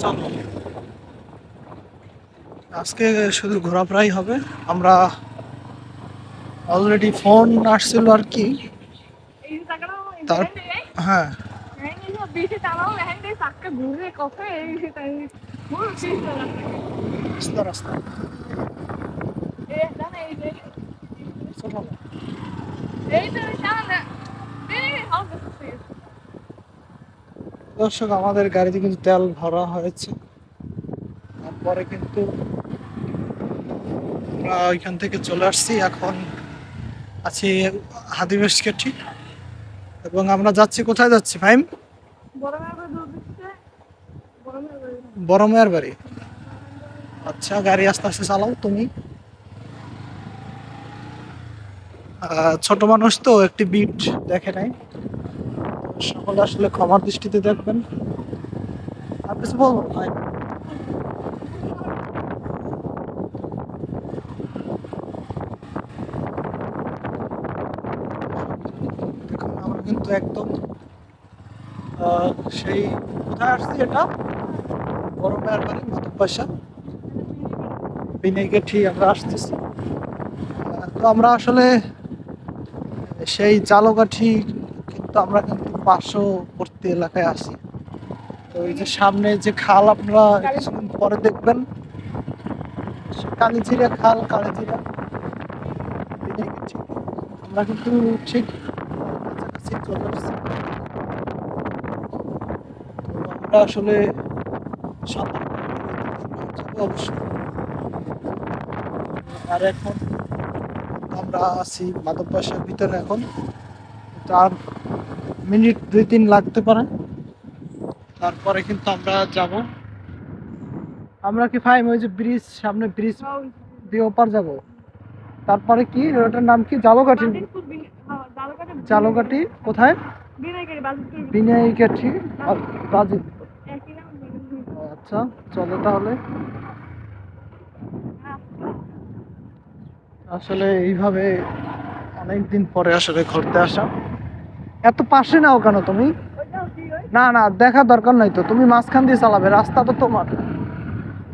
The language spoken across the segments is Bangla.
চলো আজকে শুধু ঘোরাফেরাই হবে। আমরা অলরেডি ফোন আসছিল আর কি। হ্যাঁ রাস্তা রাস্তা দর্শক, আমাদের গাড়িতে কিন্তু তেল ভরা হয়েছে। তারপরে কিন্তু আমরা ওইখান থেকে চলে আসছি। এখন আছি হাদিবেশকেটি এবং আমরা যাচ্ছি, কোথায় যাচ্ছি ফাইম? বড় মেয়ের বাড়ি। আচ্ছা, গাড়ি আস্তে আস্তে চালাও তুমি। ছোট মানুষ তো একটি বিট দেখে নাই, সকলে আসলে ক্ষমার দৃষ্টিতে দেখবেন। আর কিছু বলবো ভাই? দেখুন আমরা কিন্তু একদম সেই কোথায় আসছি, এটা বড় মেয়ের বাড়ি মাধব বাসা বিনাইকেঠি আমরা আসতেছি। তো আমরা আসলে সেই জালকাঠি কিন্তু আমরা কিন্তু পার্শ্ববর্তী এলাকায় আছি। তো এই যে সামনে যে খাল আপনারা কিছুদিন পরে দেখবেন, কালিজিরা খাল, কালিজিরা বিনাইকেঠি, আমরা কিন্তু ঠিক কাছাকাছি চলে আসছি। তো আমরা আসলে অবশ্যই। আর এখন আমরা আছি মাধব বাসার ভিতরে। এখন তার মিনিট 2-3 লাগতে পারে, তারপরে কিন্তু আমরা যাব। আমরা কি ফাইম ওই যে ব্রিজ, সামনে ব্রিজ দিয়ে ওপার যাব। তারপরে কি ওটার নাম কি? জালকাঠি। জালকাঠি কোথায়? বিনাইকাঠি বাজিতপুর। আচ্ছা চলো তাহলে। আসলে এইভাবে অনেকদিন পরে আসলে ঘুরতে আসা। এত পাশে নাও কেন তুমি? না না, দেখার দরকার নাই তো, তুমি মাঝখান দিয়ে চালাবে, রাস্তা তো তোমার,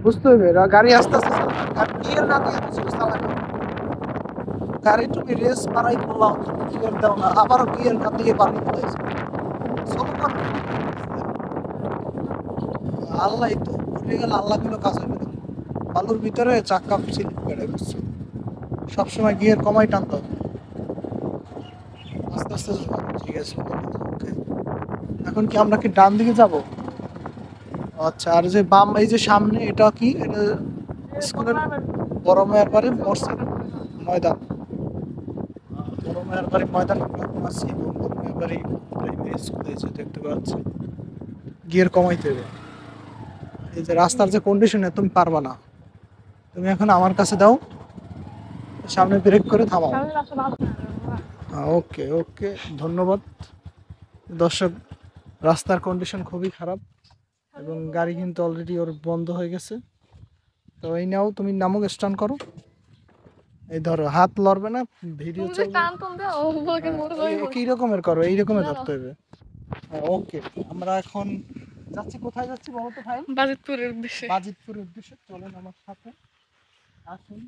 বুঝতে হবে। গাড়ি আস্তে আস্তে গিয়ার না দিয়ে তুমি চালাবে। গাড়ি তুমি রেস মারাই করলাম, তুমি গিয়ার দাও না, আবারও গিয়ার না দিয়ে পানি ফেলাইছো। আল্লাহ তো ঘুরে গেলে আল্লাহ কোনো কাজ হবে না। বালুর ভিতরে চাক্কা স্লিপ করে বসছে, সবসময় গিয়ার কমাই টানতে হবে, আস্তে আস্তে। ঠিক আছে, এখন কি আমরা কি ডান দিকে যাব? আচ্ছা, আর যে বাম, এই যে সামনে এটা কি? এটা স্কুলের বড় মেয়ের বাড়ি ময়দান। বড় মেয়ের বাড়ি ময়দান আছি এবং বড় মেয়ের বাড়ি প্রাইমারি স্কুলে যে দেখতে পাচ্ছি। গিয়ার কমাইতে হবে। এই যে রাস্তার যে কন্ডিশনে তুমি পারবা না, তুমি এখন আমার কাছে দাও, সামনে ব্রেক করে থামাও। ওকে ওকে, ধন্যবাদ। দর্শক, রাস্তার কন্ডিশন খুবই খারাপ এবং গাড়ি কিন্তু অলরেডি ওর বন্ধ হয়ে গেছে। তো এই নাও, তুমি নামক স্টান করো। এই ধরো, হাত লড়বে না, ভিডিও চলবে। কি রকমের করো, এই রকমের ধরতে হবে। ওকে, আমরা এখন যাচ্ছি, কোথায় যাচ্ছি বলো তো ভাই? বাজিতপুরের উদ্দেশ্যে। বাজিতপুরের উদ্দেশ্যে চলেন আমার সাথে, আসুন।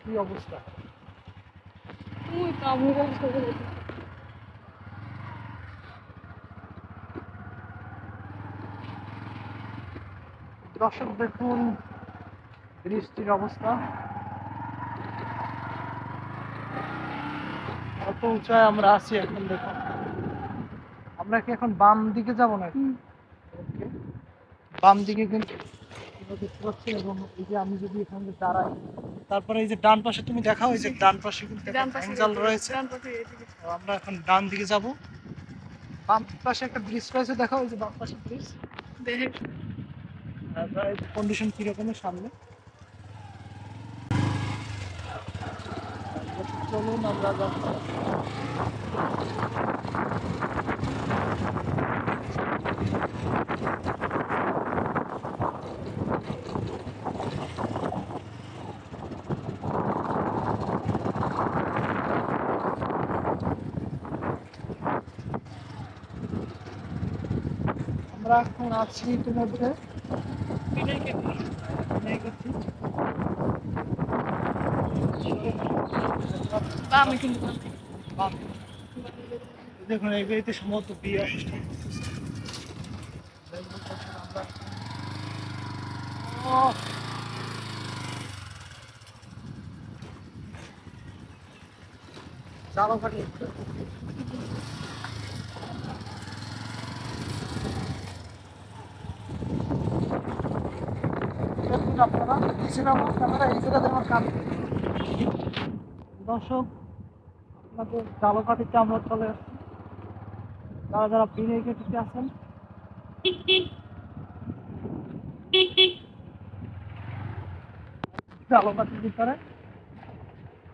কি অবস্থা? দর্শক দেখুন বৃষ্টির অবস্থা, কত উঁচায় আমরা আছি এখন। দেখুন আমরা কি এখন বাম দিকে যাবো নাকি? ওকে, বাম দিকে কিন্তু দেখতে পাচ্ছি। এবং এই যে আমি যদি এখানে দাঁড়াই, তারপরে এই যে ডান পাশে তুমি দেখাও, এই যে ডান পাশে কিন্তু অ্যাঙ্গেল রয়েছে। আমরা এখন ডান দিকে যাব। বাম পাশে একটা ব্রিজ রয়েছে, দেখাও এই যে বাম পাশে ব্রিজ। কন্ডিশন কিরকমের সামনে চলুন আমরা যাচ্ছি। আমরা এখন আছি ইতিমধ্যে দেখুন এই বাড়িতে সম্ভবত বিয়ে অনুষ্ঠান করতেছে। আমরা জামাকাটি আপনারা ক্যামেরা এই জায়গাতে আমার কাজ দর্শক আপনাদের জালকাঠিতে আমরা চলে আসছি। যারা যারা বিনয় কেটিতে আছেন জালকাঠির ভিতরে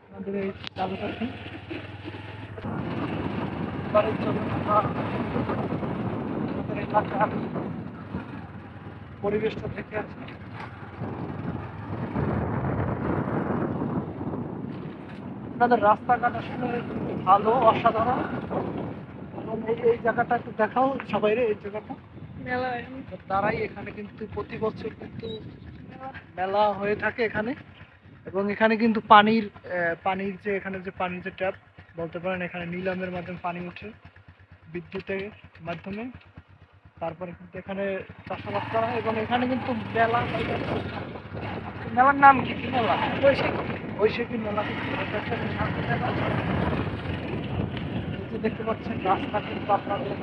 আমাদের এই জালকাঠি বাড়ির জন্য আমাদের এলাকার পরিবেশটা থেকে আছে। আপনাদের রাস্তাঘাট আসলে ভালো, অসাধারণ। এবং এই জায়গাটা একটু দেখাও সবাই, এই জায়গাটা তারাই এখানে কিন্তু প্রতি বছর কিন্তু মেলা হয়ে থাকে এখানে। এবং এখানে কিন্তু পানির যে এখানে যে পানির যে ট্যাপ বলতে পারেন, এখানে নিলামের মাধ্যমে পানি ওঠে বিদ্যুতের মাধ্যমে। তারপরে কিন্তু এখানে চাষাবাদ করা হয় এবং এখানে কিন্তু মেলার নাম কি মেলা? বৈশাখী মেলা। দেখতে পাচ্ছেন রাস্তা কিন্তু আপনাদের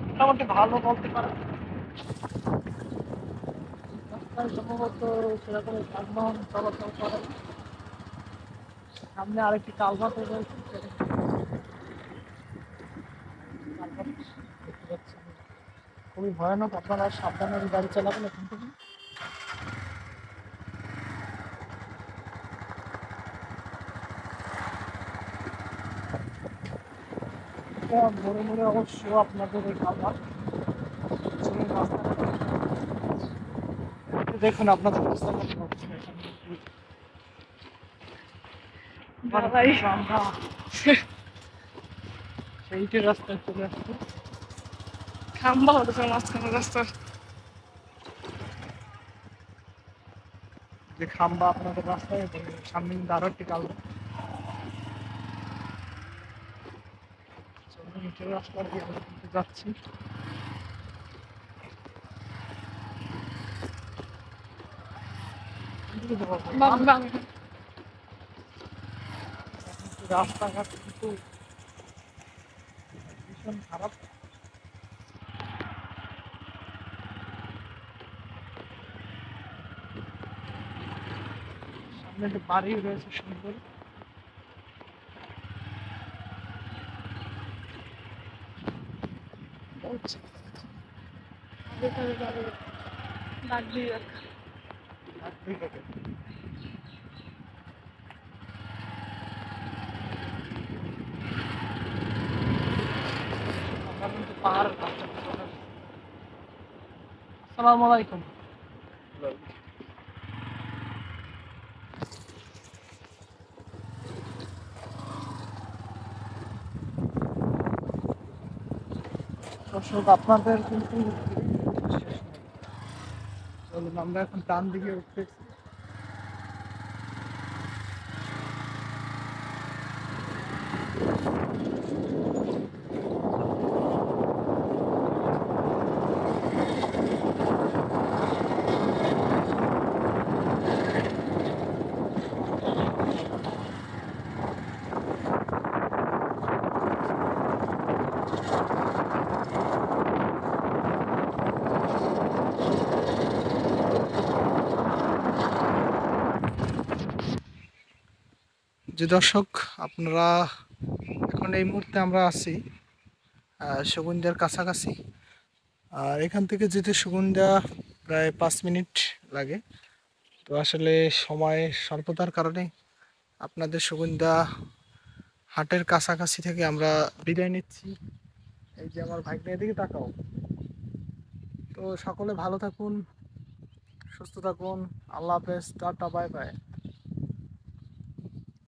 মোটামুটি ভালো বলতে পারেন। রাস্তায় সম্ভবত সেরকম যানবাহন চলাচল করে। সামনে আরেকটি কালভার্ট রয়েছে, খুবই ভয়ানক। আপনারা সাবধানে গাড়ি চালাবেন এখান থেকে। মোড়ে মোড়ে অবশ্য আপনাদের এই কালভার্ট দেখুন আপনাদের আমরা সেইটি রাস্তায় চলে আসছি। খাম্বা হতেছে মাঝখানে রাস্তার। যে খাম্বা আপনাদের রাস্তায়, সামনে কিন্তু আরো একটি কালভার্ট। রাস্তা দিয়ে আমরা কিন্তু যাচ্ছি। রাস্তাঘাট কিন্তু ভীষণ খারাপ। সামনে একটা বাড়ি রয়েছে সুন্দর। আসসালামু আলাইকুম। দর্শক আপনাদের কিন্তু চলুন আমরা এখন ডান দিকে উঠতেছি। যে দর্শক আপনারা এখন এই মুহূর্তে আমরা আছি সুগন্ধার কাছাকাছি। আর এখান থেকে যেতে সুগন্ধা প্রায় 5 মিনিট লাগে। তো আসলে সময় স্বল্পতার কারণে আপনাদের সুগন্ধা হাটের কাছাকাছি থেকে আমরা বিদায় নিচ্ছি। এই যে আমার ভাগ্নের দিকে তাকাও। তো সকলে ভালো থাকুন, সুস্থ থাকুন। আল্লাহ হাফেজ, টাটা, বাই বাই।